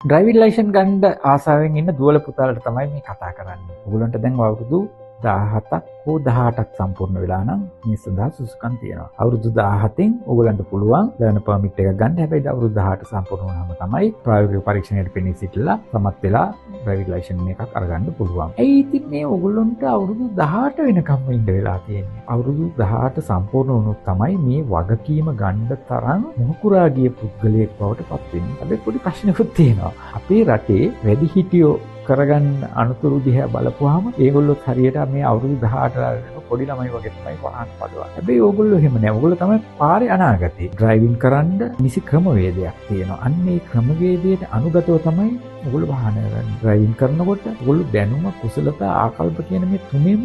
Driving licence ගන්න ආසාවෙන් ඉන්න දුවල පුතාලට තමයි මේ කතා කරන්නේ. ඔයගොල්ලන්ට දැන් අවුරුදු 17ක් හෝ 18ක් සම්පූර්ණ වෙලා නම් මේ සඳහා සුසුකම් තියෙනවා. අවුරුදු 17න් ඔයගොල්ලන්ට පුළුවන් ලර්න් පර්මිට් එකක් ගන්න. හැබැයි අවුරුදු 18 සම්පූර්ණ වුණාම තමයි ප්‍රායෝගික පරීක්ෂණයට පෙනී සිටලා සමත් වෙලා ඩ්‍රයිවිං ලයිසන් එකක් අරගන්න පුළුවන්. ඒ ඉතින් මේ ඔයගොල්ලන්ට අවුරුදු 18 වෙනකම් ඉන්න වෙලා තියෙන්නේ. අවුරුදු 18 සම්පූර්ණ වුණොත් තමයි මේ වගකීම ගන්න තරම් මුහුකුරා ගිය පුද්ගලයෙක් බවට පත් වෙන්නේ. හැබැයි පොඩි ප්‍රශ්නකුත් තියෙනවා. අපේ රටේ වැඩිහිටියෝ කරගන්න අනුතුරු දිහා බලපුවාම ඒගොල්ලොත් හරියට මේ අවුරුදු 18 පොඩි ළමයි වගේ තමයි වාහන පදවන්නේ. හැබැයි ඕගොල්ලෝ එහෙම නෑ. ඕගොල්ලෝ තමයි පාරේ අනාගතේ. ඩ්‍රයිවිං කරන්න නිසි ක්‍රමවේදයක් තියෙනවා. අන්න ඒ ක්‍රමවේදයට අනුගතව තමයි ඕගොල්ලෝ වාහන ඩ්‍රයිවිං කරනකොට ඕගොල්ලෝ දැනුම, කුසලතා, ආකල්ප කියන මේ තුනෙන්ම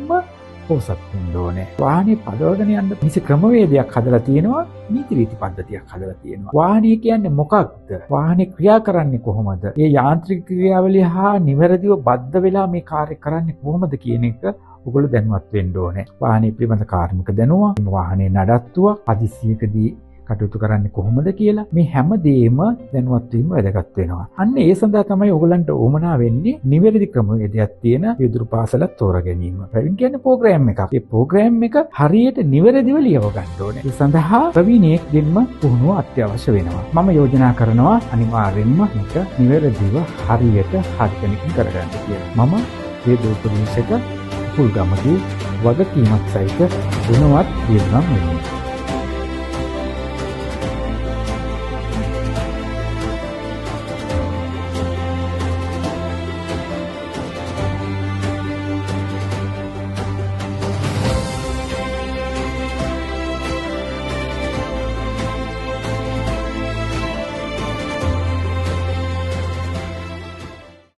පොසත් වෙන්න ඕනේ. වාහනේ පදවගෙන යන්න නිසි ක්‍රමවේදයක් හදලා තියෙනවා. නීති රීති පද්ධතියක් හදලා තියෙනවා. වාහනේ කියන්නේ මොකක්ද? වාහනේ ක්‍රියා කරන්නේ කොහොමද? ඒ යාන්ත්‍රික ක්‍රියාවලිය හා නිවැරදිව බද්ධ වෙලා මේ කාර්ය කරන්නේ කොහොමද කියන එක ඔයගොල්ලෝ දැනුවත් වෙන්න ඕනේ. වාහනේ පිළිබඳ කාර්මික දැනුම, වාහනේ නඩත්තුව, හදිසියකදී කටයුතු කරන්නේ කොහොමද කියලා මේ හැම දෙයක්ම දැනුවත් වීම වැදගත් වෙනවා. අන්න ඒ සඳහා තමයි ඔයගලන්ට උවමනා වෙන්නේ නිවැරදි ක්‍රමවේදයක් තියෙන විදුරු පාසලක් තෝරා ගැනීම. ඩ්‍රයිවිං කියන්නේ ප්‍රෝග්‍රෑම් එකක්. ඒ ප්‍රෝග්‍රෑම් එක හරියට නිවැරදිව ලියව ගන්න ඕනේ. ඒ සඳහා ප්‍රවීණයෙක් දෙන්න පුහුණුව අත්‍යවශ්‍ය වෙනවා. මම යෝජනා කරනවා අනිවාර්යෙන්ම මේක නිවැරදිව හරියට හරියටම කරගන්න කියලා. මම මේ දෝපදේශක පුල්ගමගේ වගකීමක් සහිත ගුණවත් විද්‍යාඥයෙක්.